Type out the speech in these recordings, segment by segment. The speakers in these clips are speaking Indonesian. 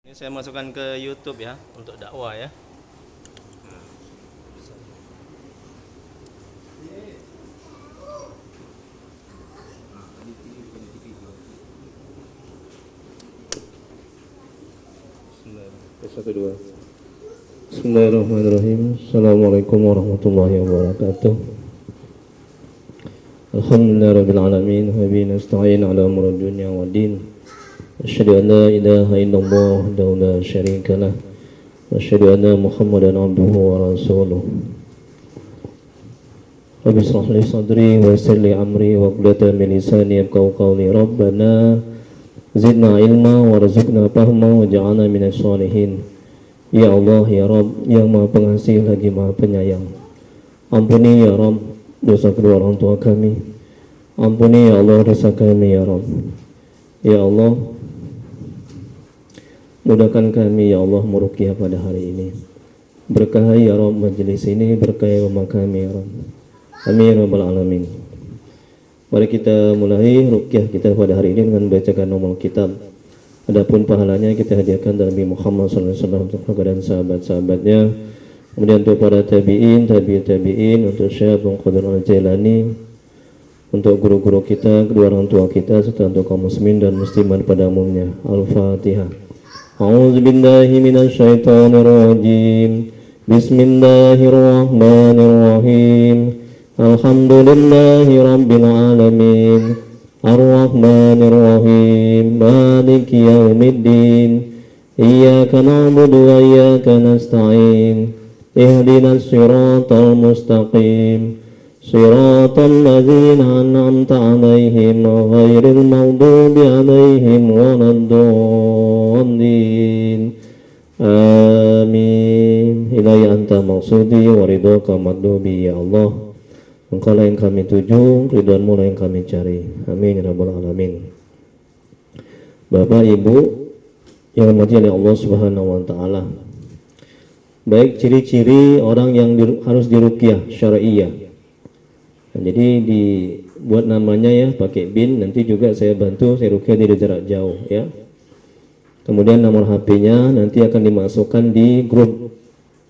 Ini saya masukkan ke YouTube ya untuk dakwah ya. Satu dua. Bismillahirrahmanirrahim. Assalamualaikum warahmatullahi wabarakatuh. Alhamdulillahirabbil alamin wa bihi nasta'in ala umuri dunya waddin. Asyhadu an la ilaha illallah wahdahu la syarika lah wa asyhadu anna Muhammadan abduhu wa rasuluh. Rabbi shrah li sadri wa yassir li amri wahlul min lisani yafqahu qawli. Rabbana zidna ilma warzuqna fahma waj'alna minasy sholihin. Ya Allah ya Rabb yang Maha Pengasih lagi Maha Penyayang, ampuni ya Rabb dosa kedua orang tua kami. Ampuni ya Allah dosa kami ya Rabb. Ya Allah, mudahkan kami ya Allah meruqyah pada hari ini. Berkahi ya Rabb majelis ini, berkahi rumah kami ya Rabb. Amin ya rabbal alamin. Mari kita mulai ruqyah kita pada hari ini dengan bacakan nomor kitab. Adapun pahalanya kita hadiahkan dari Nabi Muhammad SAW untuk kepada sahabat-sahabatnya. Kemudian untuk para tabi'in, tabi'in, untuk Syekh Abdul Qadir Al-Jailani, untuk guru-guru kita, kedua orang tua kita, serta untuk kaum muslimin dan muslimat pada umumnya. Al-Fatihah. A'udzubillahi minasyaitonirrajim. Bismillahirrahmanirrahim. Alhamdulillahi rabbil alamin. Ar-Rahmanir-Rahim. Maliki yaumiddin. Iyyaka na'budu wa iyyaka nasta'in. Ihdinas siratal mustaqim. Siratal ladzina an'amta 'alaihim ghairil maghdubi 'alaihim waladdallin. Amin. Ilaihi anta maqsudi wa ridhaka madlubi ya Allah. Engkaulah yang kami tuju, ridhoanmu lah yang kami cari. Amin ya rabbal alamin. Bapak Ibu yang dirahmati oleh Allah Subhanahu wa taala. Baik ciri-ciri orang yang harus diruqyah syar'iyyah. Nah, jadi dibuat namanya ya pakai bin, nanti juga saya bantu saya ruqyah dari jarak jauh ya. Kemudian nomor HP-nya nanti akan dimasukkan di grup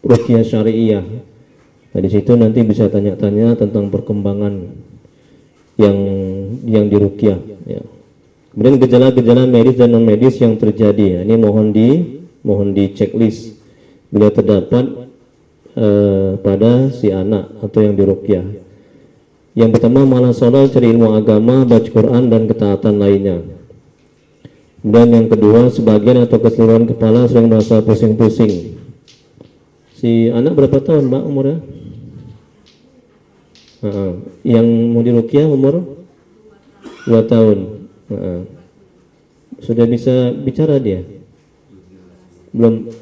ruqyah syar'iyyah. Nah, di situ nanti bisa tanya-tanya tentang perkembangan yang diruqyah ya. Kemudian gejala-gejala medis dan non medis yang terjadi ya, ini mohon di checklist bila terdapat pada si anak atau yang diruqyah. Yang pertama malas sholat, cari ilmu agama, baca Quran dan ketaatan lainnya. Dan yang kedua sebagian atau keseluruhan kepala sering merasa pusing-pusing. Si anak berapa tahun Mbak umurnya? Yang mau diruqyah umur 2 tahun. Sudah bisa bicara dia? Belum.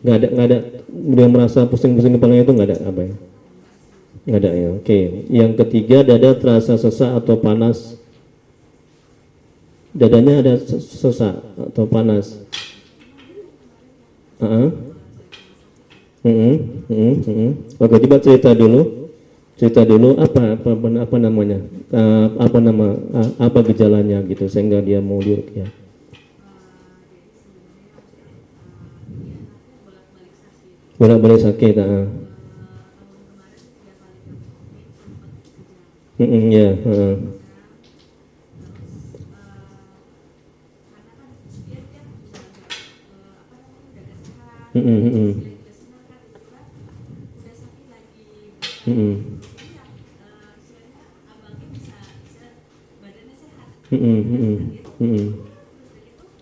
Nggak ada. Dia merasa pusing-pusing kepalanya itu nggak ada apa ya? Nggak ada ya. Oke. Yang ketiga dada terasa sesak atau panas. Dadanya ada sesak atau panas. Oke, coba cerita dulu apa namanya, apa gejalanya gitu sehingga dia mau diruqyah. Bolak-balik sakit. Ya.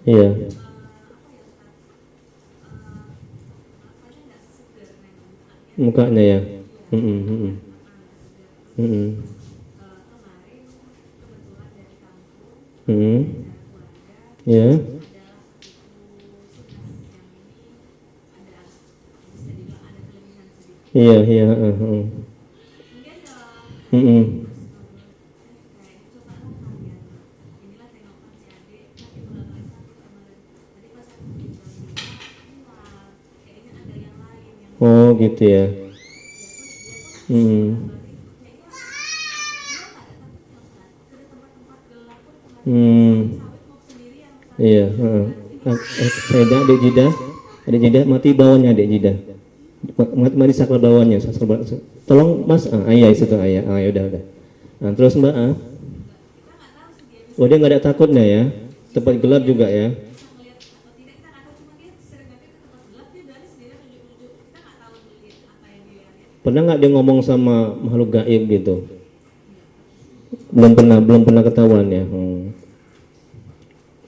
Iya. Mukanya ya. Ya. Iya. Oh gitu ya. Iya. Saya adik jidah mati bawahnya adik jidah. Mati saklar bawahnya. Tolong Mas, iya itu ayah. Ya udah. Nah, terus Mbak oh dia nggak ada takutnya ya, tempat gelap juga ya. Pernah nggak dia ngomong sama makhluk gaib gitu? Belum pernah ketahuan ya.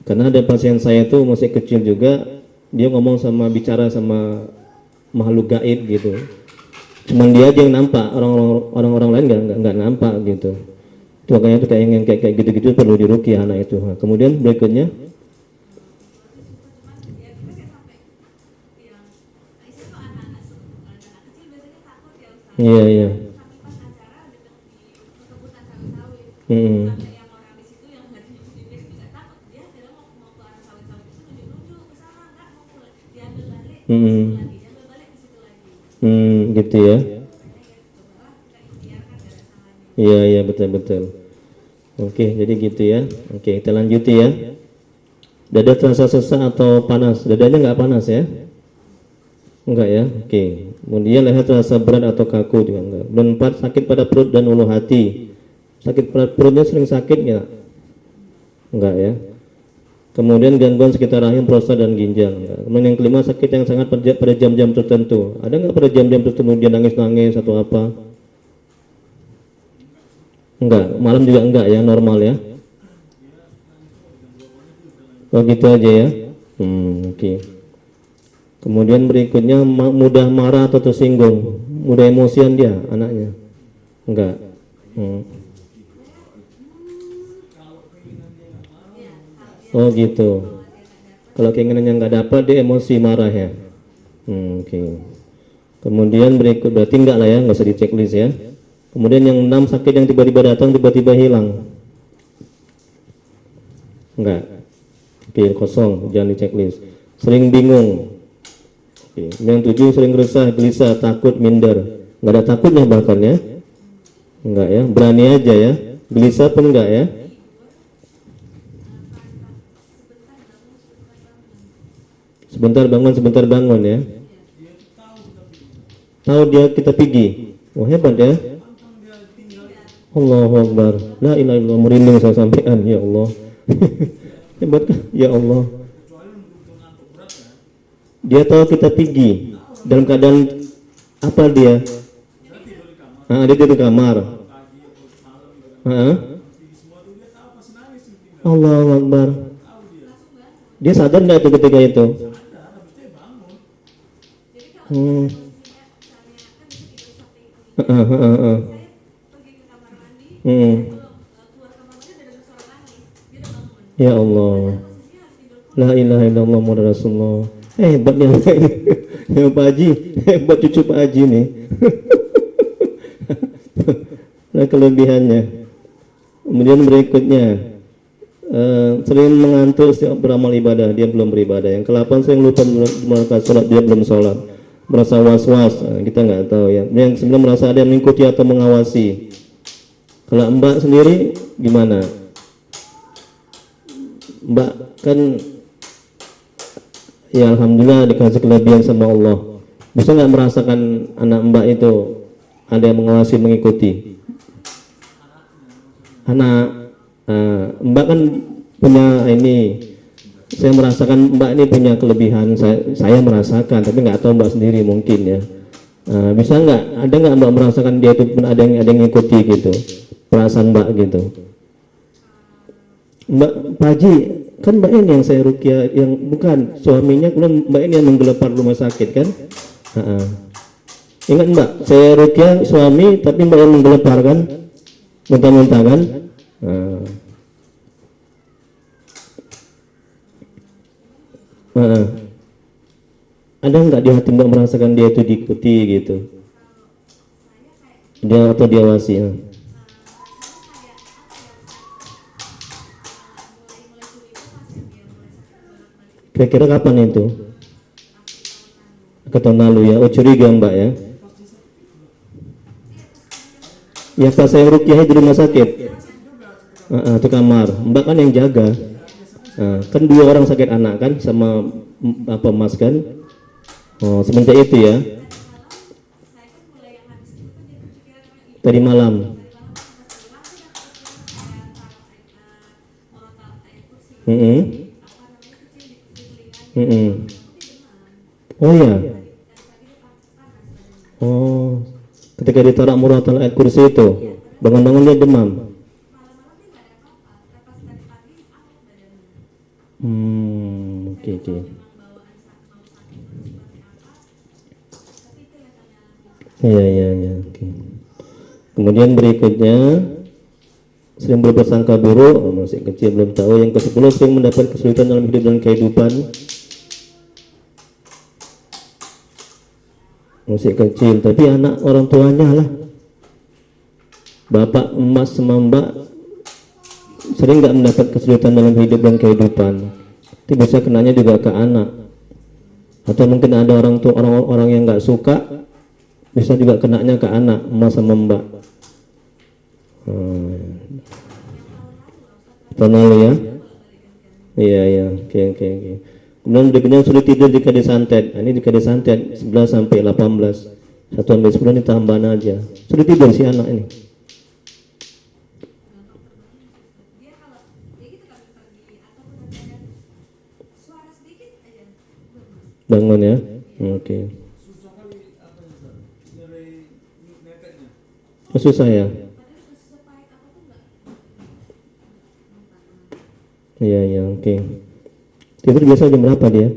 Karena ada pasien saya itu masih kecil juga, dia ngomong bicara sama makhluk gaib gitu. Cuman dia aja yang nampak, orang-orang lain nggak nampak gitu. Itu makanya itu kayak gitu-gitu perlu diruqyah anak itu. Kemudian berikutnya, iya. Gitu ya. Iya betul. Oke, jadi gitu ya. Oke, kita lanjuti ya. Dada terasa sesak atau panas? Dadanya nggak panas ya? Enggak ya. Oke. Kemudian leher terasa berat atau kaku juga enggak. Dan 4, sakit pada perut dan ulu hati. Sakit pada perutnya sering sakit nggak? Enggak ya. Kemudian gangguan sekitar rahim, prostat dan ginjal. Kemudian yang kelima, sakit yang sangat pada jam-jam tertentu. Ada nggak pada jam-jam tertentu dia nangis-nangis atau apa? Enggak, malam juga enggak ya, normal ya. Oh gitu aja ya. Oke. Kemudian berikutnya, mudah marah atau tersinggung, mudah emosian dia anaknya? Enggak. Oh gitu. Kalau keinginannya nggak dapat dia emosi marah ya. Oke. Kemudian berikut berarti enggak lah ya, nggak usah di checklist ya. Kemudian yang 6, sakit yang tiba-tiba datang tiba-tiba hilang. Enggak. Oke, kosong, jangan di checklist. Sering bingung. Oke. Yang 7, sering resah, gelisah, takut, minder. Enggak ada takutnya bahkan ya. Enggak ya, berani aja ya. Gelisah pun enggak ya. Sebentar bangun ya. Tahu dia kita pergi. Wah, hebat ya. Allahu Akbar. La ilaha illallah, merinding saya sampaikan, ya Allah. Hebat kan? Ya Allah. Dia tahu kita pergi. Dalam keadaan apa dia? Dia tidur di kamar. Allahu Akbar. Dia sadar nggak itu ketika itu? Ya Allah. La ilaha illallah Muhammad Rasulullah. Hebat yang ini. Ya Pak Haji, hebat cucu Pak Haji nih. Nah, kelebihannya. Kemudian berikutnya, sering mengantuk setiap beramal ibadah, dia belum beribadah. Yang ke-8, sering lupa melakukan sholat, dia belum sholat. Merasa was-was, kita nggak tahu ya. Yang 9, merasa ada yang mengikuti atau mengawasi. Kalau Mbak sendiri gimana? Mbak kan ya alhamdulillah dikasih kelebihan sama Allah. Bisa nggak merasakan anak Mbak itu ada yang mengawasi, mengikuti? Mbak kan punya ini, saya merasakan Mbak ini punya kelebihan, saya merasakan, tapi nggak tahu Mbak sendiri mungkin ya. Bisa nggak, ada nggak Mbak merasakan dia itu pun ada yang ngikuti gitu, perasaan Mbak gitu? Mbak Pak Haji, kan Mbak ini yang saya ruqyah, yang bukan suaminya, kemudian Mbak ini yang menggelepar rumah sakit kan? Ingat Mbak, saya ruqyah suami, tapi Mbak yang menggelepar kan? Muntah-muntah kan? Ada nggak di hati Mbak merasakan dia itu diikuti gitu? Dia atau diawasi? Kira-kira kapan itu? Ke tahun lalu ya. Oh, curiga Mbak ya? Ya pas saya ruqyah di rumah sakit, itu kamar. Mbak kan yang jaga. Nah, kan 2 orang sakit anak kan sama apa Mas kan? Oh, semenjak itu ya. Tadi malam. Mm-mm. Mm-mm. Oh ya. Oh, ketika ditaruh muratan ayat kursi itu, bangun-bangun dia demam. Oke oke. Iya iya iya. Oke. Kemudian berikutnya sering berprasangka buruk, masih kecil belum tahu. Yang ke-10 sering mendapat kesulitan dalam hidup dan kehidupan, masih kecil tapi anak orang tuanya lah, bapak emas sama mbak sering nggak mendapat kesulitan dalam hidup dan kehidupan, itu bisa kenanya juga ke anak. Atau mungkin ada orang tua orang-orang yang nggak suka, bisa juga kenanya ke anak emas sama mbak. Tahun lalu ya. Iya iya, oke oke oke. Kemudian berikutnya sulit tidur jika disantet. Nah, ini jika disantet 11 sampai 18. 1 sampai 10 ini tambahan aja. Sulit tidur si anak ini. Bangun ya. Oke. Susah ya. Iya iya oke. Tidur biasa jam berapa dia?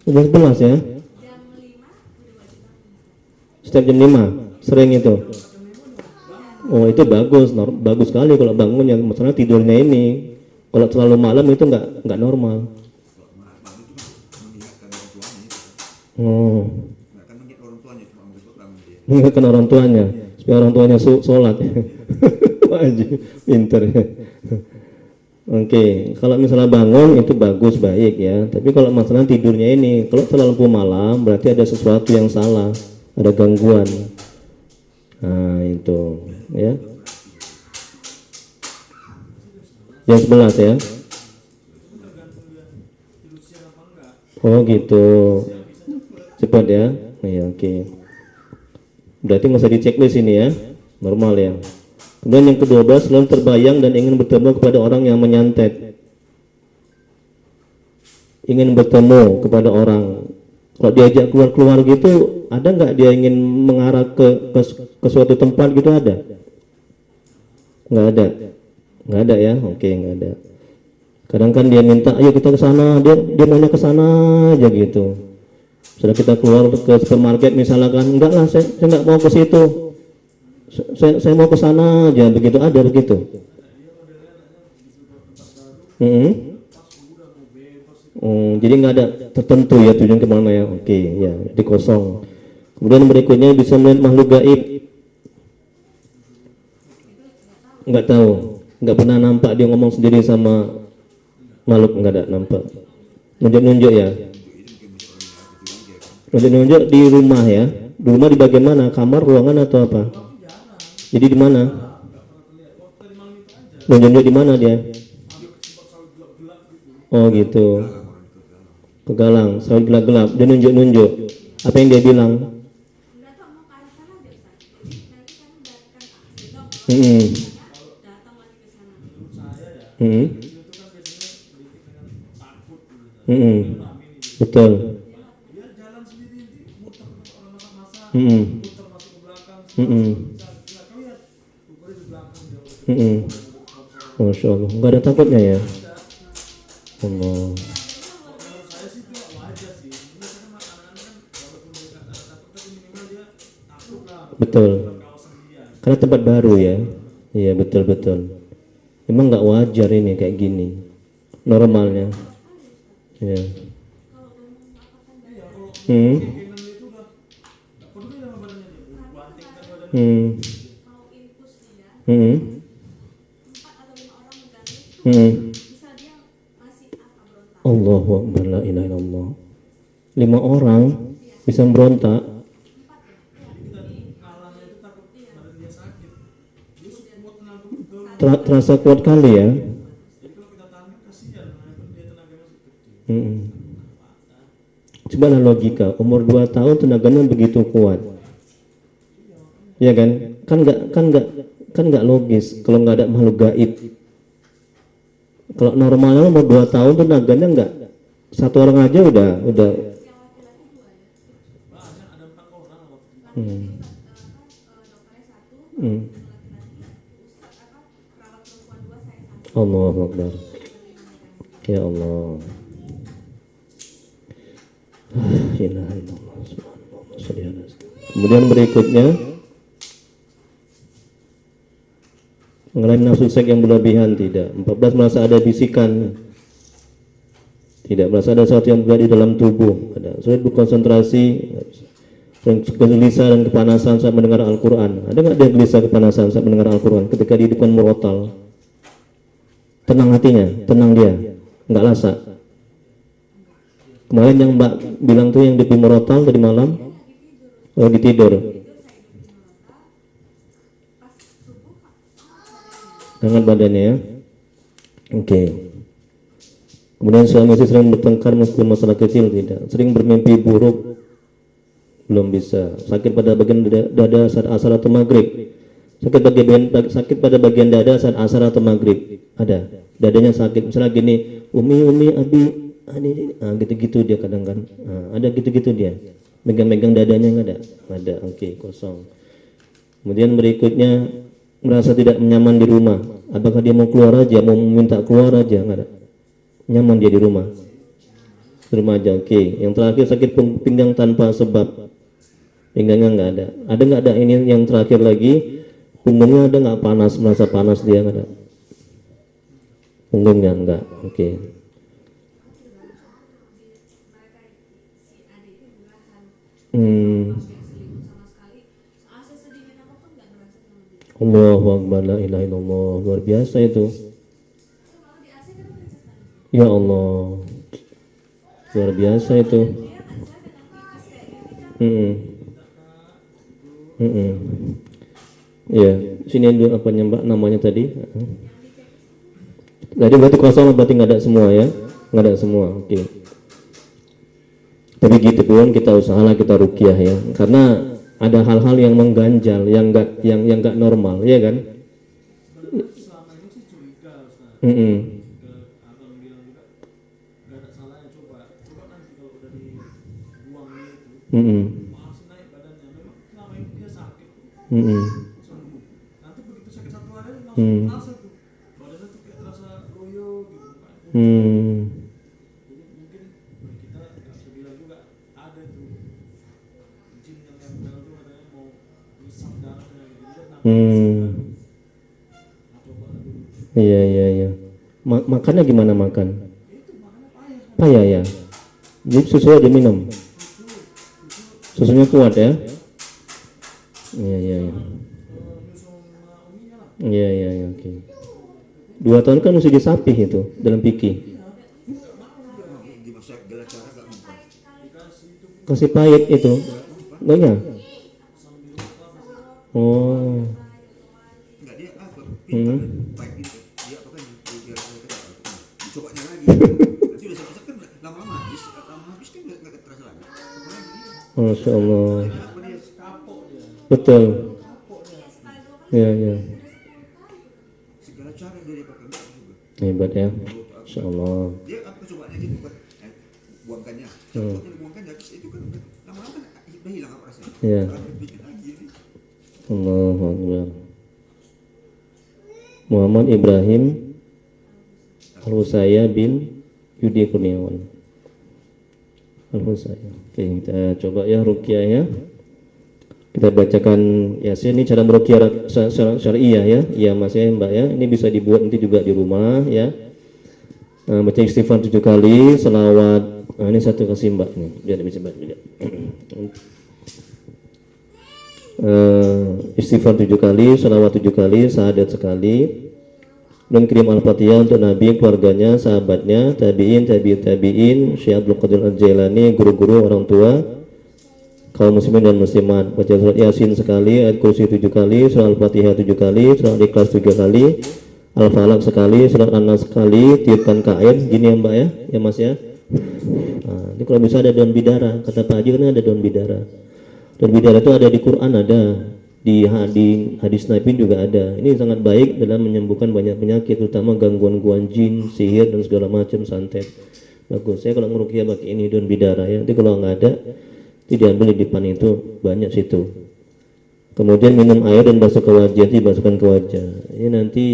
Jam 11 ya? Setiap jam 5? Sering itu? Oh itu bagus, bagus sekali kalau bangun yang masalah tidurnya ini. Kalau terlalu malam itu nggak normal. Oh. Mengingatkan orang tuanya, supaya orang tuanya sholat. Wajib, pinter ya. Oke, kalau misalnya bangun itu bagus, baik ya. Tapi kalau masalah tidurnya ini, kalau terlalu malam berarti ada sesuatu yang salah, ada gangguan. Nah itu ya. Jam 11 ya. Oh gitu. Cepat ya. Ya oke. Berarti nggak usah dicek di sini ya. Normal ya. Kemudian yang ke-12, selalu terbayang dan ingin bertemu kepada orang yang menyantet. Ingin bertemu kepada orang. Kalau diajak keluar-keluar gitu, ada nggak dia ingin mengarah ke suatu tempat gitu, ada? Nggak ada. Nggak ada ya? Oke, nggak ada. Kadang kan dia minta, ayo kita ke sana, dia maunya ke sana aja gitu. Sudah kita keluar ke supermarket misalnya kan, enggak lah, saya nggak mau ke situ. Saya mau ke sana aja, begitu, ada begitu. Jadi nggak ada tertentu ya tujuan kemana ya. Oke ya, di kosong. Kemudian berikutnya bisa melihat makhluk gaib. Nggak tahu, nggak pernah nampak dia ngomong sendiri sama makhluk, nggak ada nampak. Nunjuk-nunjuk ya. Nunjuk-nunjuk di rumah ya. Di rumah di bagian mana? Kamar, ruangan atau apa? Jadi di mana? Nunjuk-nunjuk di mana dia? Oh gitu. Ke galang, sawit gelap-gelap. Dia nunjuk-nunjuk. Apa yang dia bilang? Betul. Masya Allah, nggak ada takutnya ya. Allah. Betul. Karena tempat baru ya. Iya betul betul. Emang nggak wajar ini kayak gini. Normalnya. Ya. Allahu Akbar, la ilaha illallah. 5 orang bisa berontak. terasa kuat kali ya. Mm-mm. Coba lah logika, umur 2 tahun tenaganya begitu kuat, ya kan? Kan nggak logis kalau nggak ada makhluk gaib. Kalau normalnya umur 2 tahun tenaganya nggak, satu orang aja udah. Hmm. Hmm. Allahu Akbar. Ya Allah. Ilaha illallah. Subhanallah. Kemudian berikutnya, mengenai nafsu seks yang berlebihan tidak. 14 merasa ada bisikan. Tidak merasa ada sesuatu yang berada di dalam tubuh. Ada sulit berkonsentrasi. Gelisah dan kepanasan saat mendengar Al-Quran. Ada nggak dia gelisah kepanasan saat mendengar Al-Quran ketika di depan murotal? Tenang hatinya, tenang dia, nggak lasa. Kemarin yang Mbak bilang tuh yang di murotal tadi malam, lagi tidur. Hangat badannya ya. Oke. Kemudian suami istri sering bertengkar meskipun masalah kecil tidak. Sering bermimpi buruk. Belum bisa. Sakit pada bagian dada saat asar atau maghrib. Sakit pada bagian dada saat asar atau maghrib. Ada. Dadanya sakit. Misalnya gini, Umi, Abi, gitu-gitu dia kadang kan. Ada gitu-gitu dia. Megang-megang dadanya nggak ada? Ada. Oke, kosong. Kemudian berikutnya merasa tidak nyaman di rumah. Apakah dia mau keluar aja, mau minta keluar aja? Nggak ada. Nyaman dia di rumah. Di rumah aja. Oke. Yang terakhir sakit pinggang tanpa sebab. Pinggangnya nggak ada. Ada nggak ada ini yang terakhir lagi? Punggungnya ada nggak panas, merasa panas dia nggak ada? Punggungnya enggak. Oke. Allahu Akbar, la ilaha illallah. Luar biasa itu. Ya Allah. Luar biasa itu. Ya, sini dulu apa Mbak namanya tadi? Jadi berarti kosong, berarti nggak ada semua ya? Nggak ada semua. Oke. Tapi gitu pun kita usahalah kita ruqyah ya, karena ada hal-hal yang mengganjal, yang nggak normal, ya kan? Selama ini sih curiga, Ustaz. Abang bilang juga nggak ada salahnya, coba nanti kalau udah dibuang itu, masih naik badannya. Memang selama ini dia sakit, sembuh. Nanti begitu sakit satu hari langsung terasa tuh, badannya tuh kayak terasa loyo gitu. Jadi mungkin kita nggak bisa bilang juga ada tuh jin yang nempel tuh katanya mau ngisap darahnya gitu. Iya. Makannya gimana makan? Payah ya. Jadi susu aja minum. Susunya kuat ya. Iya. Iya, oke. 2 tahun kan mesti disapih itu dalam fikih. Kasih pahit itu. Enggak. Oh. Masya Allah. Betul. Iya. Hebat ya. Masya Allah. Dia apa cobaannya gitu buat buangkannya. Buangkannya itu kan lama-lama udah hilang apa rasanya. Iya. Bikin lagi ini. Allahu Akbar. Muhammad Ibrahim Al-Husaya bin Yudi Kurniawan. Al-Husaya. Oke, kita coba ya ruqyah ya. Kita bacakan Yasin. Ini cara meruqyah syariah ya. Iya Mas ya Mbak ya. Ini bisa dibuat nanti juga di rumah ya. Baca istighfar 7 kali, selawat. Ini satu kasih Mbak nih, biar bisa baca juga. Istighfar 7 kali, selawat 7 kali, syahadat sekali. Dan kirim Al-Fatihah untuk Nabi, keluarganya, sahabatnya, tabi'in, Syekh Abdul Qadir Al-Jailani, guru-guru, orang tua, kaum muslimin dan muslimat. Baca surat Yasin sekali, ayat kursi 7 kali, surat Al-Fatihah 7 kali, surat Ikhlas 3 kali, Al-Falaq sekali, surat An-Nas sekali, tiupkan ke air, gini ya Mbak ya Mas ya. Nah, ini kalau bisa ada daun bidara, kata Pak Haji kan ada daun bidara. Daun bidara itu ada di Quran, ada di hadis Nabi juga ada. Ini sangat baik dalam menyembuhkan banyak penyakit, terutama gangguan-gangguan jin, sihir dan segala macam, santet. Bagus. Saya kalau meruqyah pakai ini daun bidara ya. Nanti kalau nggak ada, itu diambil di depan itu banyak situ. Kemudian minum air dan basuh ke wajah, dibasuhkan ke wajah. Ini nanti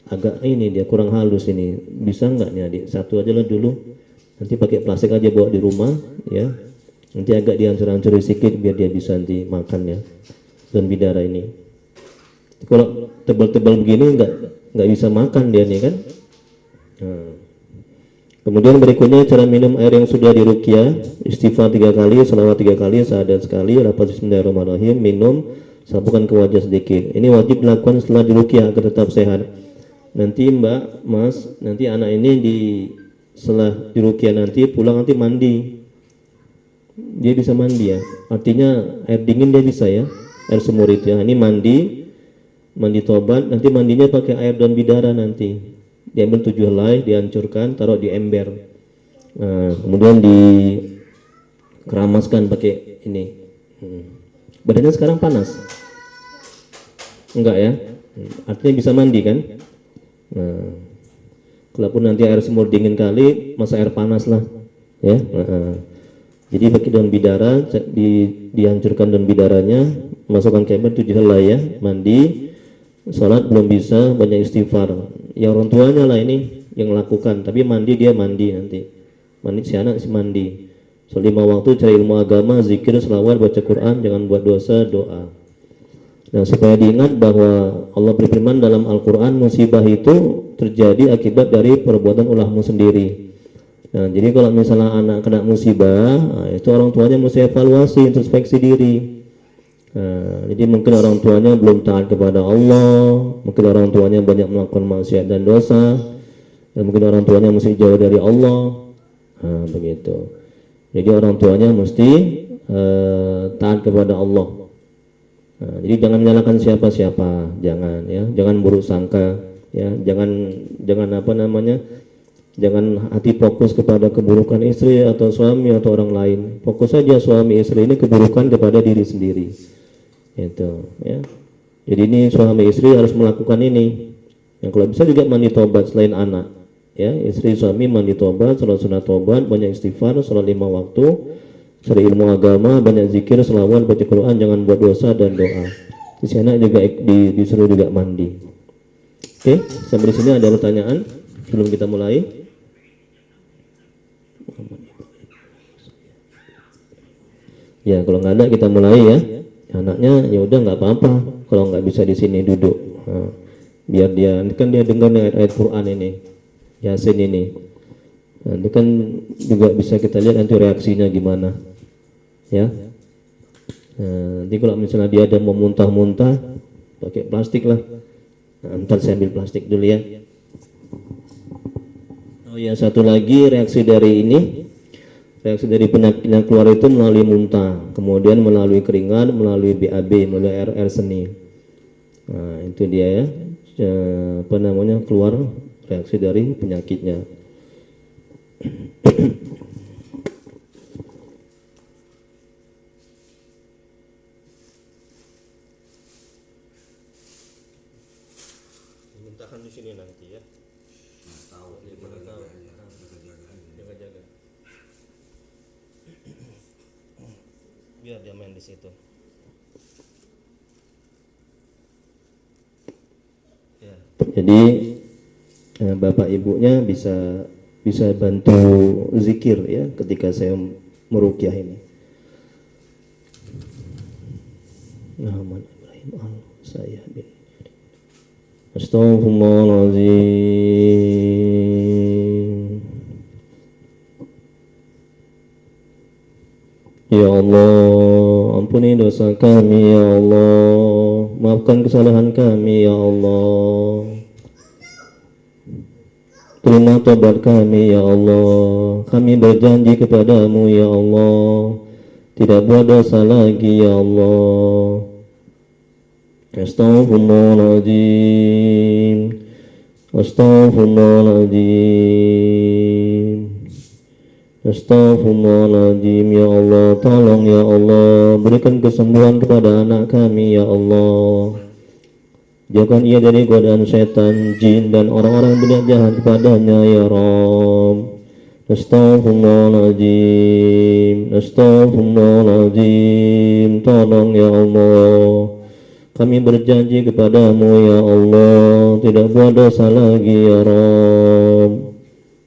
agak ini dia kurang halus ini. Bisa nggak nih adik? Satu aja lah dulu. Nanti pakai plastik aja bawa di rumah ya. Nanti agak dihancur-hancurin sedikit biar dia bisa nanti makan ya. Dan bidara ini. Kalau tebal-tebal begini nggak bisa makan dia nih kan. Nah. Kemudian berikutnya cara minum air yang sudah diruqyah, istighfar 3 kali, selawat 3 kali, syahadat sekali, lafaz bismillahirrahmanirrahim, minum, sapukan ke wajah sedikit. Ini wajib dilakukan setelah diruqyah agar tetap sehat. Nanti Mbak, Mas, nanti anak ini setelah diruqyah nanti pulang nanti mandi. Dia bisa mandi ya. Artinya air dingin dia bisa ya. Air sumur itu ya. Ini mandi tobat, nanti mandinya pakai air daun bidara nanti. Diambil 7 helai, dihancurkan, taruh di ember. Nah, kemudian dikeramaskan pakai ini. Badannya sekarang panas? Enggak ya? Artinya bisa mandi kan? Nah, kalaupun nanti air sumur dingin kali, masa air panas lah, ya. Jadi pakai daun bidara, dihancurkan daun bidaranya, masukkan ke ember 7 helai ya, mandi, sholat belum bisa, banyak istighfar. Ya orang tuanya lah ini yang lakukan, tapi mandi dia mandi nanti. Mandi si anak si mandi. So 5 waktu cari ilmu agama, zikir, selawat, baca Quran, jangan buat dosa, doa. Nah, supaya diingat bahwa Allah berfirman dalam Al-Quran, musibah itu terjadi akibat dari perbuatan ulahmu sendiri. Nah, jadi kalau misalnya anak kena musibah, nah, itu orang tuanya mesti evaluasi, introspeksi diri. Nah, jadi mungkin orang tuanya belum taat kepada Allah, mungkin orang tuanya banyak melakukan maksiat dan dosa, dan mungkin orang tuanya mesti jauh dari Allah. Nah, begitu. Jadi orang tuanya mesti taat kepada Allah. Nah, jadi jangan menyalahkan siapa-siapa, jangan ya, jangan buruk sangka, ya, jangan apa namanya, jangan hati fokus kepada keburukan istri atau suami atau orang lain. Fokus saja suami istri ini keburukan kepada diri sendiri. Itu ya. Jadi ini suami istri harus melakukan ini. Yang kalau bisa juga mandi tobat selain anak. Ya, istri suami mandi tobat, salat sunat tobat, banyak istighfar, salat 5 waktu, cari ilmu agama, banyak zikir, selawat, baca Quran, jangan buat dosa dan doa. Di sana juga disuruh juga mandi. Oke, sampai di sini ada pertanyaan sebelum kita mulai. Ya, kalau nggak ada kita mulai ya. Anaknya ya udah nggak apa-apa kalau nggak bisa di sini duduk. Nah, biar dia kan dia dengar ayat Quran ini, Yasin ini. Nanti kan juga bisa kita lihat nanti reaksinya gimana, ya. Nah, nanti kalau misalnya dia ada mau muntah-muntah, pakai plastik lah. Nah, ntar saya ambil plastik dulu ya. Oh ya, satu lagi reaksi dari ini. Reaksi dari penyakit yang keluar itu melalui muntah, kemudian melalui keringat, melalui BAB, melalui air seni. Nah, itu dia ya, apa namanya, keluar reaksi dari penyakitnya. Muntahkan di sini nanti ya. Tahu, jaga-jaga. Biar dia main di situ. Ya. Jadi bapak ibunya bisa bantu zikir ya ketika saya meruqyah ini. Muhammad Ibrahim saya bin Astaghfirullahaladzim. Ya Allah, ampuni dosa kami ya Allah, maafkan kesalahan kami ya Allah, terima tobat kami ya Allah. Kami berjanji kepadamu ya Allah, tidak buat dosa lagi ya Allah. Astaghfirullahaladzim. Astaghfirullahaladzim. Astaghfirullahaladzim. Ya Allah, tolong ya Allah, berikan kesembuhan kepada anak kami ya Allah. Jauhkan ia dari godaan setan, jin, dan orang-orang berniat jahat kepadanya ya Rabb. Astaghfirullahaladzim. Astaghfirullahaladzim. Tolong ya Allah, kami berjanji kepadamu ya Allah, tidak buat dosa lagi ya Rabb.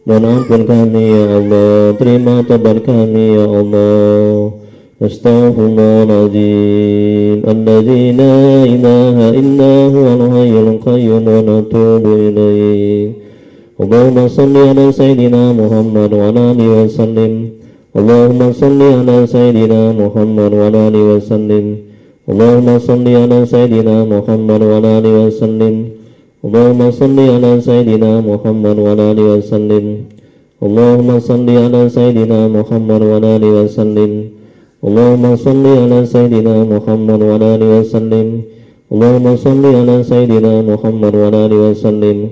Mohon ampun kami ya Allah, terima tobat kami ya Allah. Astaghfirullahaladzim. Alladzi la ilaha illa huwal hayyul qayyum wa natubu ilaih. Allahumma salli ala Sayyidina Muhammad wa ala alihi wa sallim. Allahumma salli ala Sayyidina Muhammad wa ala alihi wa sallim. Allahumma salli ala Sayyidina Muhammad wa ala alihi wa sallim. Allahumma salli ala Sayyidina Muhammad wa ala alihi wa sallim. Allahumma salli ala Sayyidina Muhammad wa ala alihi wa sallim. Allahumma salli ala Sayyidina Muhammad wa ala alihi wa sallim. Allahumma salli ala Sayyidina Muhammad wa ala alihi wa sallim.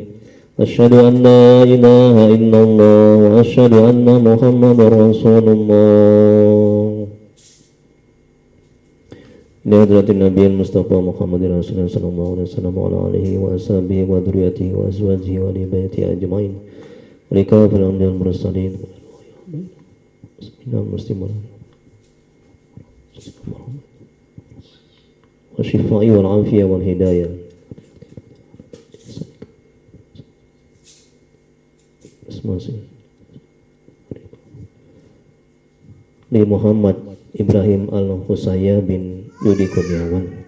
Asyhadu an la ilaha illallah wa asyhadu anna Muhammadar Rasulullah. Ini hadratin Nabi Mustafa Muhammadin Rasulullah sallallahu alaihi wasallam wa ala alihi wa ashabihi wa dzurriyyatihi wa azwajihi wa ali baitihi ajmain. Wa likafil anbiya'i wal mursalin. Bismillahirrahmanirrahim. Wa shifaa'i wal 'afiyah wal hidayah. Li Muhammad Ibrahim Al-Husaya bin Yudi Kurniawan.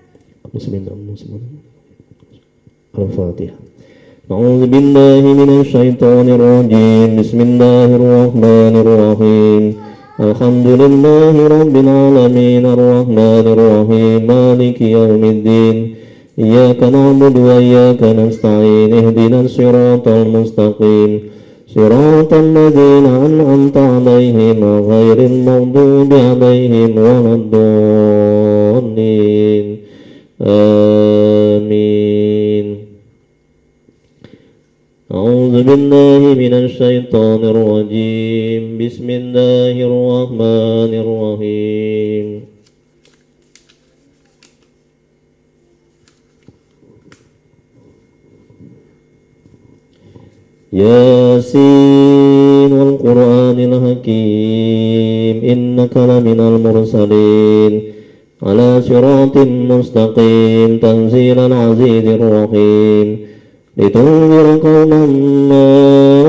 Bismillahirrahmanirrahim. Al-Fatihah. A'udzu billahi minasy syaithanir rajim. Bismillahirrahmanirrahim. Alhamdulillahi rabbil alamin arrahmanir rahim maliki yaumiddin. Iyyaka na'budu wa iyyaka nasta'in. Ihdinas siratal mustaqim. Siratal ladzina an'amta 'alaihim ghairil maghdubi 'alaihim waladdallin. Amin. A'udzu billahi minasy syaithanir rajim. Bismillahirrahmanirrahim. Yasin wal Qur'anil Hakim innaka laminal mursalin ala siratin mustaqim tanzilal azizir rahim litunzira qauman ma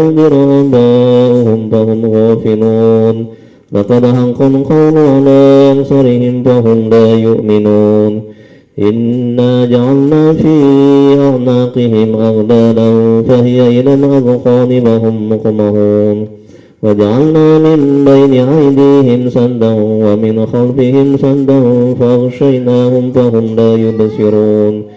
unzira aba'uhum fahum ghafilun laqad haqqal qawlu ala aktharihim fahum la yu'minun. Inna ja'alna fi a'naqihim aghlalan fahiya ila al-adqani fahum muqmahun wa ja'alna min bayni aydihim saddan wa min khalfihim saddan faghshaynahum fahum la yubsirun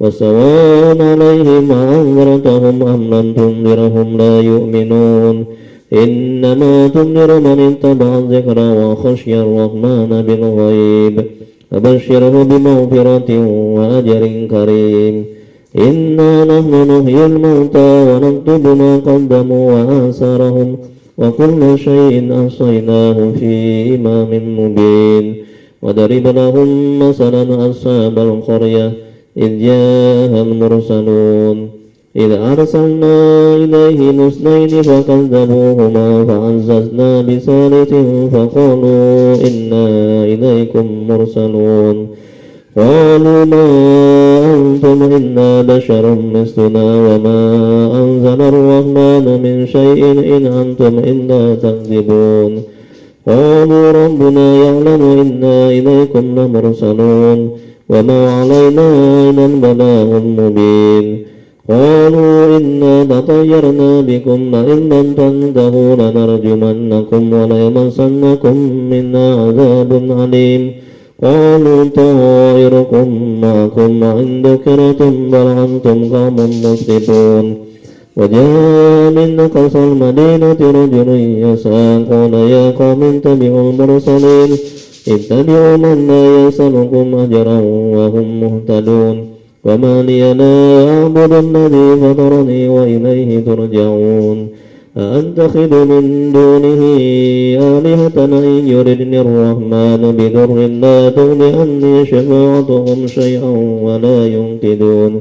wa sawa'un 'alayhim a'anzartahum am lam tunzirhum la yu'minun. Innama tunziru man ittaba'a adh-dhikra wa khashiya ar-rahmana bil ghaib. Abashirhu bimaghfiratin wa ajrin karim. Inna nahnu nuhyil mauta wa naktubu ma qaddamu wa asarahum wa kulla shay'in ahsaynahu fi imamin mubin. Wa darib lahum masalan ashabal qaryah idh ja'ahal mursalun idh arsalna ilayhim isnayni fakadzabuhuma fa'azzazna bisalisin faqalu inna ilaykum mursalun. Qalu ma antum illa basharun misluna wa ma anzala ar-rahmanu min shay'in in antum illa takdzibun. Qalu rabbuna ya'lamu inna ilaykum lamursalun wa ma 'alaina illa al-balaghul mubin. Qalu inna tatayyarna bikum la in lam tantahu lanarjumannakum wa la yamassannakum minna 'adzabun 'alim. Qalu ta'irukum ma'akum 'in dhukiratum bal antum qaumun musrifun. Wa ja'a min aqsal madinati rajulun yas'a qala ya qaumi ittabi'ul mursalin ittabi'u man la yas'alukum ajran wa hum muhtadun. وما لي لا أعبد الذي فطرني وإليه ترجعون أأتخذ من دونه آلهة إن يردني الرحمن بضر لا تغن عني شفاعتهم شيئا ولا ينقذون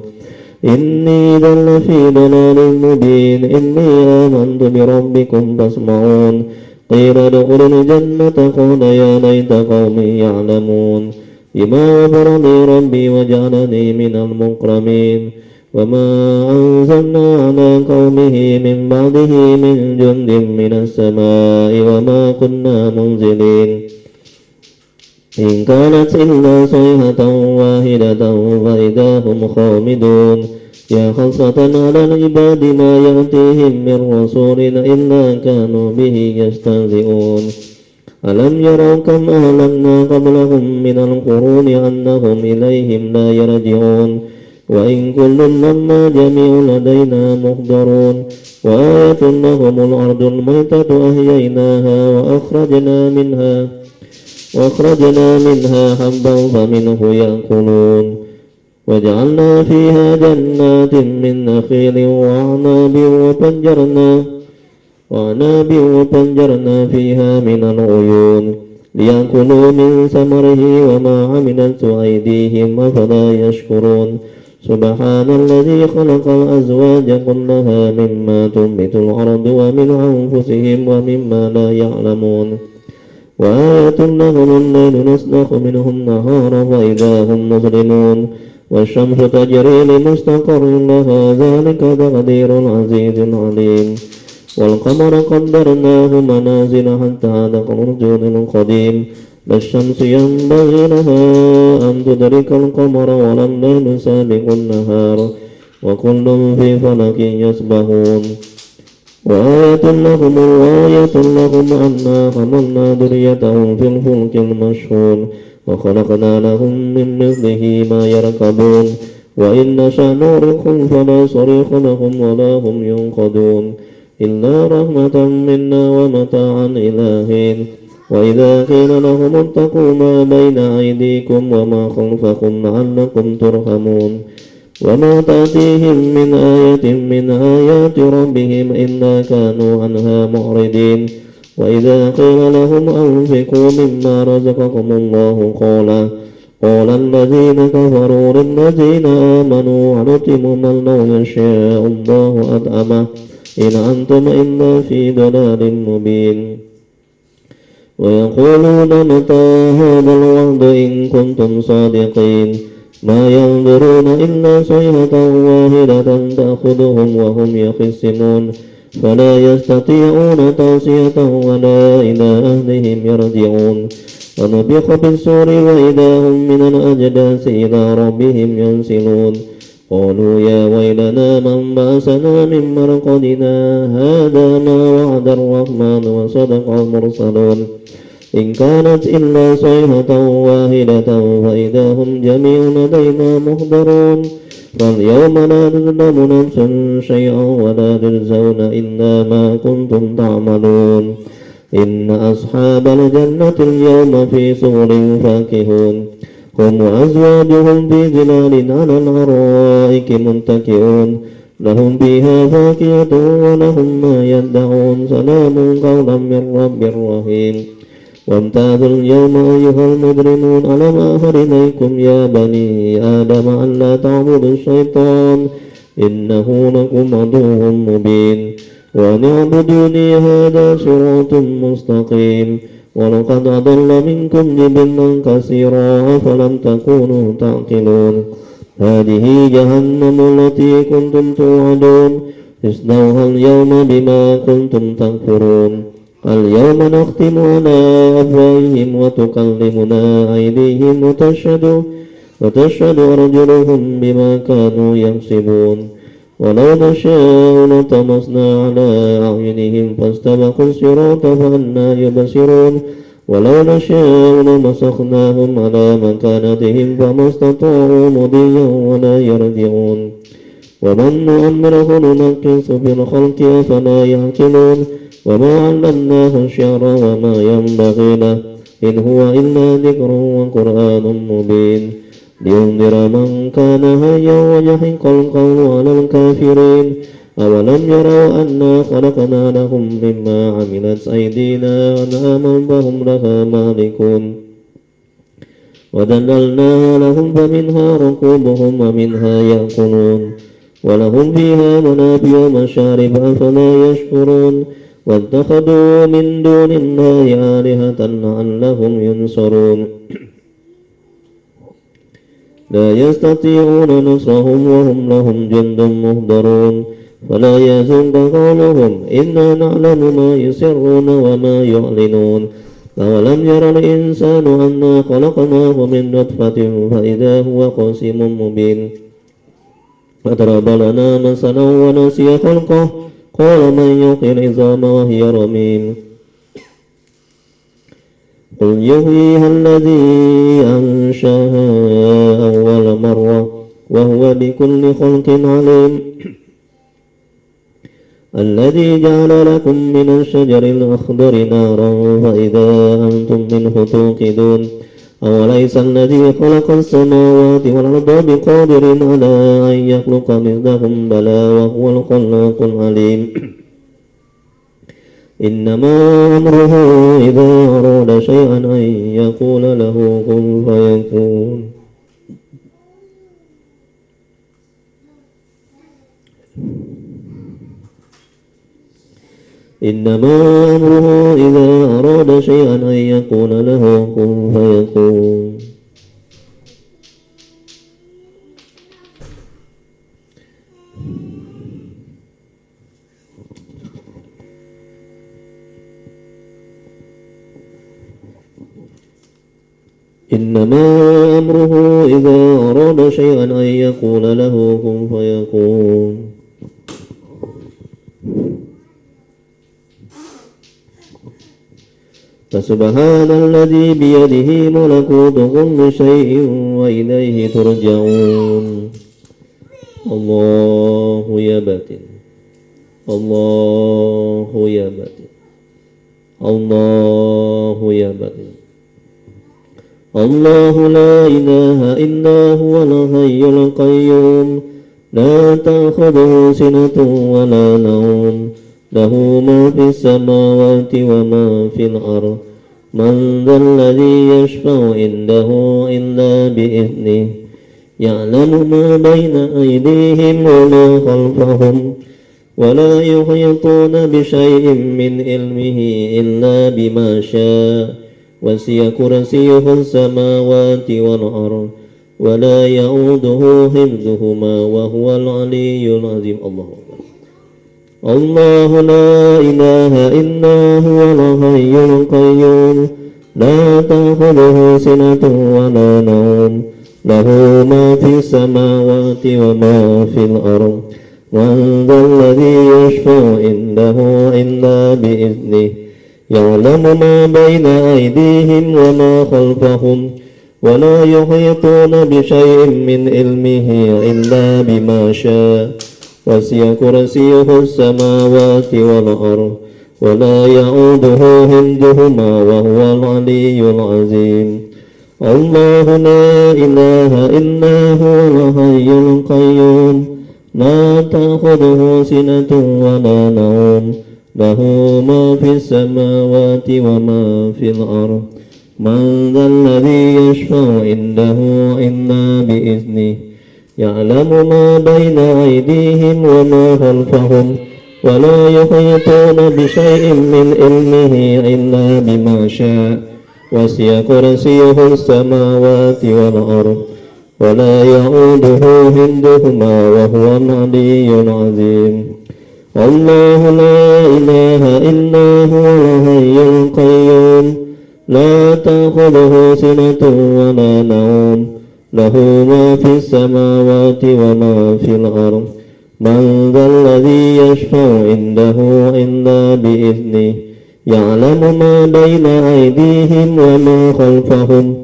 إني إذا لفي ضلال مبين إني آمنت بربكم فاسمعون قيل ادخلوا الجنة قال يا ليت قومي يعلمون بما غفر لي ربي وجعلني من المكرمين وما أنزلنا على قومه من بعده من جند من السماء وما كنا منزلين إن كانت إلا صيحة واحدة فإذا هم خامدون يا حسرة على العباد ما يأتيهم من رسول إلا كانوا به يستهزئون ألم يروا كم أهلكنا قبلهم من القرون أنهم إليهم لا يرجعون وإن كل لما جميع لدينا محضرون وآية لهم الأرض الميتة أحييناها وأخرجنا منها حبا فمنه يأكلون وجعلنا فيها جنات من نخيل وعناب وفجرنا فيها من العيون ليأكلوا من ثمره وما عملت أيديهم أفلا يشكرون سبحان الذي خلق الأزواج كلها مما تنبت الأرض ومن أنفسهم ومما لا يعلمون وآية لهم الليل نسلخ منه النهار فإذا هم مظلمون والشمس تجري لمستقر لها ذلك تقدير العزيز العليم والقمر قدرناه منازل حتى عاد كالرجل القديم لا الشمس ينبغي لها أن تدرك القمر ولا الليل سابق النهار وكل في فلك يسبحون وآية لهم أنا حملنا ذريتهم في الفلك المشحون وخلقنا لهم من مثله ما يركبون وإن نشأ نغرقهم فلا صريخ لهم ولا هم ينقذون إلا رحمة منا ومتاعا إلى حين وإذا قيل لهم اتقوا ما بين أيديكم وما خلفكم لعلكم ترحمون وما تأتيهم من آية من آيات ربهم إلا كانوا عنها معرضين وإذا قيل لهم أنفقوا مما رزقكم الله قال الذين كفروا للذين آمنوا ونطعم من لو يشاء الله أطعمه إن أنتم إلا في ضلال مبين ويقولون متى هذا الوعد إن كنتم صادقين ما ينظرون إلا صيحة واحدة تأخذهم وهم يخصمون فلا يستطيعون توصية ولا إلى أهلهم يرجعون ونفخ في الصور وإذا هم من الأجداث إلى ربهم ينسلون قالوا يا ويلنا من بعثنا من مرقدنا هذا ما وعد الرحمن وصدق المرسلون إن كانت إلا صيحة واحدة فإذا هم جميع لدينا محضرون فاليوم لا تظلم نفس شيئا ولا تجزون إلا ما كنتم تعملون إن أصحاب الجنة اليوم في سرر فاكهون هم وأزواجهم في ظلال على الأرائك متكئون لهم فيها فاكهة ولهم ما يدعون سلام قولا من رب رحيم وامتازوا اليوم أيها المجرمون ألم أعهد إليكم يا بني آدم ألا تعبدوا الشيطان إنه لكم عدو مبين وأن اعبدوني هذا صراط مستقيم ولقد أضل منكم جبلا كثيرا أفلم تكونوا تعقلون هذه جهنم التي كنتم توعدون اصلوها اليوم بما كنتم تكفرون اليوم نختم على أفواههم وتكلمنا أيديهم وتشهد أرجلهم بما كانوا يكسبون ولو نشاء لطمسنا على أعينهم فاستبقوا الصراط فأنى يبصرون ولو نشاء لمسخناهم على مكانتهم فما استطاعوا مضيا ولا يرجعون ومن نؤمره ننكس في الخلق أفلا يعقلون وما علمناه الشعر وما ينبغي له إن هو إلا ذكر وقرآن مبين لينذر من كان حيا ويحق القول على الكافرين أولم يروا أنا خلقنا لهم مما عملت أيدينا أنعاما فهم لها مالكون وذللناها لهم فمنها ركوبهم ومنها يأكلون ولهم فيها منافع ومشارب أفلا يشكرون واتخذوا من دون الله آلهة لعلهم ينصرون لا يستطيعون نصرهم وهم لهم جند مهضرون فلا يحزنك قولهم إنا نعلم ما يسرون وما يعلنون أولم ير الإنسان أنا خلقناه من نطفة فإذا هو خصيم مبين فضرب لنا مثلا ونسي خلقه قال من يحيي العظام وهي رميم قل يحييها الذي أنشأها أول مرة وهو بكل خلق عليم الذي جعل لكم من الشجر الأخضر نارا فإذا أنتم منه توقدون أوليس الذي خلق السماوات والأرض بقادر على أن يخلق مثلهم بلى وهو الخلاق العليم إنما أمره إذا أراد شيئا أن يقول له كن فيكون إنما أمره إذا أراد شيئا أن يقول له كن فيكون إنما أمره إذا أراد شيئا أن يقول له كن فيكون فسبحان الذي بيده ملكوت كل شيء وإليه ترجعون الله يا باطن الله يا باطن الله يا باطن الله لا إله إلا هو الحي القيوم لا تأخذه سنة ولا نوم له ما في السماوات وما في الأرض من ذا الذي يشفع عنده إلا بإذنه يعلم ما بين أيديهم وما خلفهم ولا يحيطون بشيء من علمه إلا بما شاء وسع كرسيه السماوات والأرض ولا يؤوده حفظهما وهو العلي العظيم الله أكبر الله لا إله إلا هو الحي القيوم لا تأخذه سنة ولا نوم له ما في السماوات وما في الأرض من ذا الذي يشفع عنده إلا بإذنه يعلم ما بين أيديهم وما خلفهم ولا يحيطون بشيء من علمه إلا بما شاء وسع كرسيه السماوات والأرض ولا يؤوده حفظهما وهو العلي العظيم الله لا إله إلا هو الحي القيوم لا تأخذه سنة ولا نوم له ما في السماوات وما في الأرض من ذا الذي يشفع عنده إلا بإذنه يعلم ما بين أيديهم وما خلفهم ولا يحيطون بشيء من علمه إلا بما شاء وسع كرسيه السماوات والأرض ولا يؤوده حفظهما وهو العلي العظيم الله لا إله إلا هو الحي القيوم لا تأخذه سنة ولا نوم له ما في السماوات وما في الأرض من ذا الذي يشفع عنده إلا بإذنه يعلم ما بين أيديهم وما خلفهم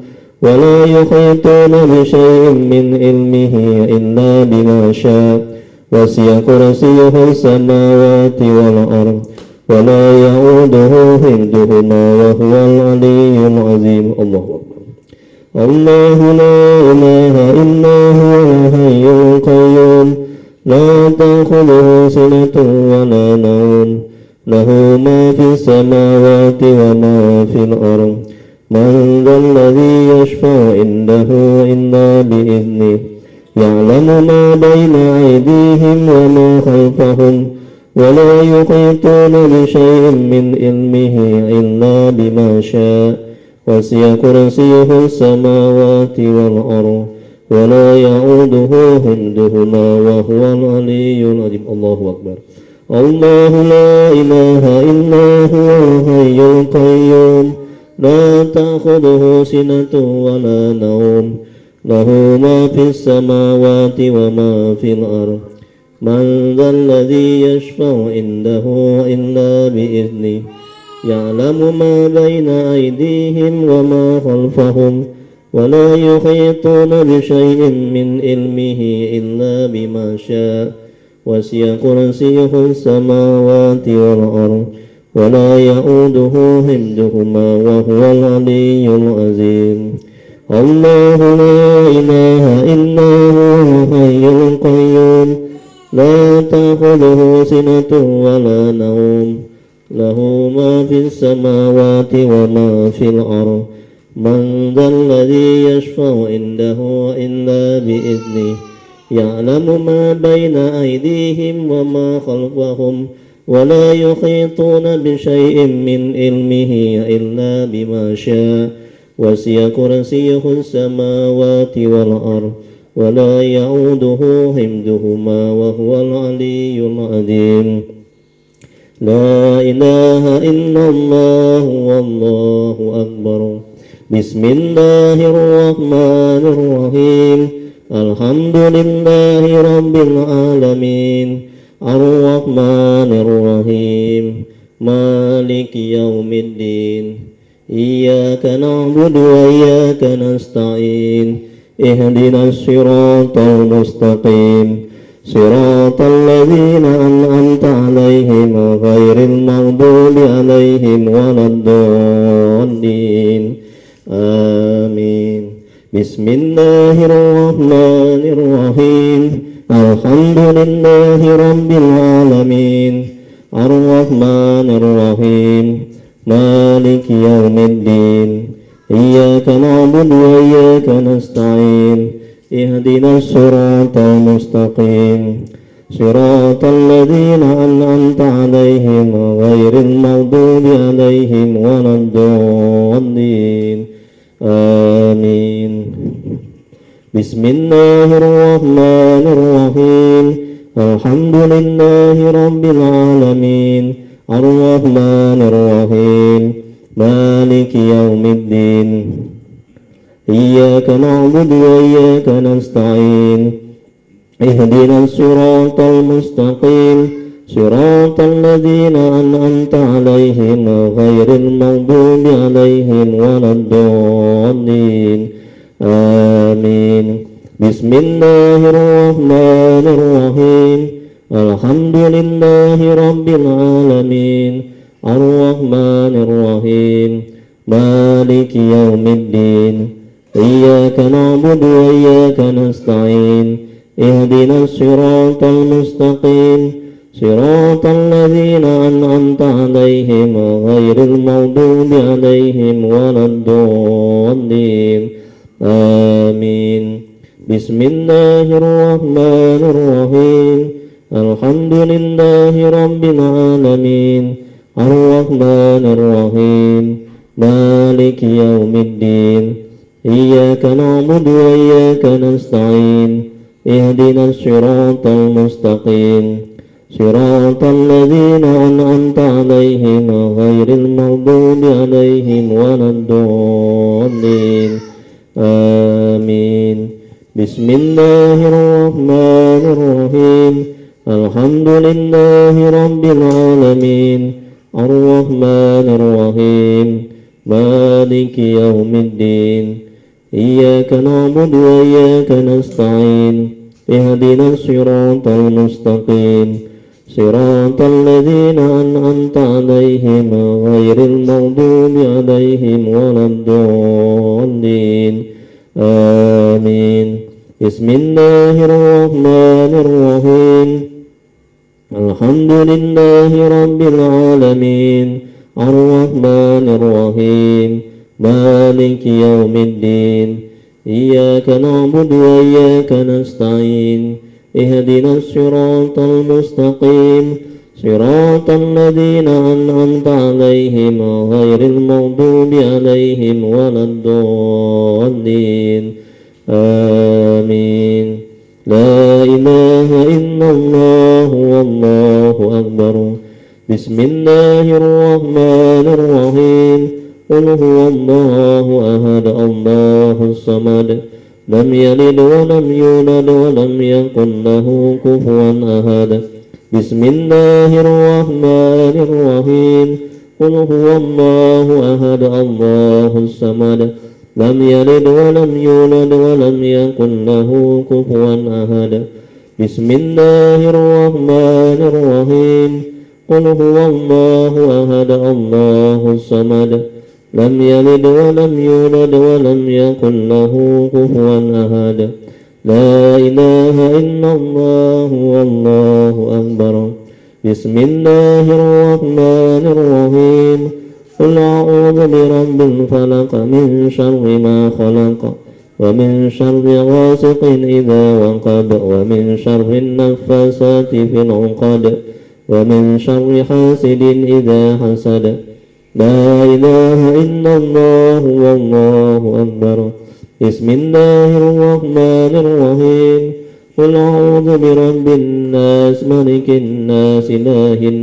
ولا يحيطون بشيء من علمه إلا بما شاء وسع كرسيه السماوات والأرض ولا يؤوده حفظهما وهو العلي العظيم الله أكبر الله لا إله إلا هو الحي القيوم لا تأخذه سنة ولا نوم له ما في السماوات وما في الأرض من ذا الذي يشفع عنده إلا بإذنه يعلم ما بين أيديهم وما خلفهم ولا يحيطون بشيء من علمه إلا بما شاء وسع كرسيه السماوات والأرض ولا يعوده حفظهما وهو العلي العظيم. الله أكبر. الله لا إله إلا هو الحي القيوم لا تأخذه سنة ولا نوم له ما في السماوات وما في الأرض من ذا الذي يشفع عنده إلا بإذنه يعلم ما بين أيديهم وما خلفهم ولا يحيطون بشيء من علمه إلا بما شاء وسع كرسيه السماوات والأرض ولا يؤوده حفظهما وهو العلي العظيم. الله لا إله إلا هو الحي القيوم لا تأخذه سنة ولا نوم له ما في السماوات وما في الأرض من ذا الذي يشفع عنده إلا بإذنه يعلم ما بين أيديهم وما خلفهم ولا يحيطون بشيء من علمه إلا بما شاء وسع كرسيه السماوات والأرض ولا يعوده حفظهما وهو العلي العظيم. لا إله إلا الله والله أكبر. بسم الله الرحمن الرحيم. الحمد لله رب العالمين الرحمن الرحيم مالك يوم الدين إياك نعبد وإياك نستعين اهدنا الصراط المستقيم صراط الذين أنعمت عليهم غير المغضوب عليهم ولا الضالين آمين. بسم الله الرحمن الرحيم. الحمد لله رب العالمين الرحمن الرحيم مالك يوم الدين إياك نعبد وإياك نستعين اهدنا الصراط المستقيم صراط الذين أنعمت عليهم غير المغضوب عليهم ولا الضالين آمين. بسم الله الرحمن الرحيم. الحمد لله رب العالمين الرحمن الرحيم مالك يوم الدين إياك نعبد وإياك نستعين اهدنا الصراط المستقيم صراط الذين أنعمت عليهم غير المغضوب عليهم ولا الضالين آمين. بسم الله الرحمن الرحيم. الحمد لله رب العالمين الرحمن الرحيم مالك يوم الدين إياك نعبد وإياك نستعين اهدنا الصراط المستقيم صراط الذين أنعمت عليهم غير المغضوب عليهم ولا الضالين آمين. بسم الله الرحمن الرحيم. الحمد لله رب العالمين الرحمن الرحيم مالك يوم الدين إياك نعبد وإياك نستعين اهدنا الصراط المستقيم صراط الذين أنعمت عليهم غير المغضوب عليهم ولا الضالين آمين. بسم الله الرحمن الرحيم. الحمد لله رب العالمين الرحمن الرحيم مالك يوم الدين إياك نعبد وإياك نستعين اهدنا الصراط المستقيم صراط الذين أنعمت عليهم غير المغضوب عليهم ولا الضالين آمين. بسم الله الرحمن الرحيم. الحمد لله رب العالمين الرحمن الرحيم مالك يوم الدين إياك نعبد وإياك نستعين اهدنا الصراط المستقيم صراط الذين أنعمت عليهم غير المغضوب عليهم ولا الضالين آمين. لا إله إلا الله والله أكبر. بسم الله الرحمن الرحيم. قل هو الله أحد الله الصمد لم يلد ولم يولد ولم يكن له كفوا أحد. بسم الله الرحمن الرحيم. قل هو الله أحد الله الصمد لم يلد ولم يولد ولم يكن له كفوا أحد. بسم الله الرحمن الرحيم. قل هو الله أحد الله الصمد لم يلد ولم يولد ولم يكن له كفوا أحد. لا إله إلا الله والله أكبر. بسم الله الرحمن الرحيم. قل أعوذ برب الفلق من شر ما خلق ومن شر غاسق إذا وقب ومن شر النفاثات في العقد ومن شر حاسد إذا حسد. لا إله إلا الله والله أكبر. بسم الله الرحمن الرحيم. قل أعوذ برب الناس ملك الناس إله الناس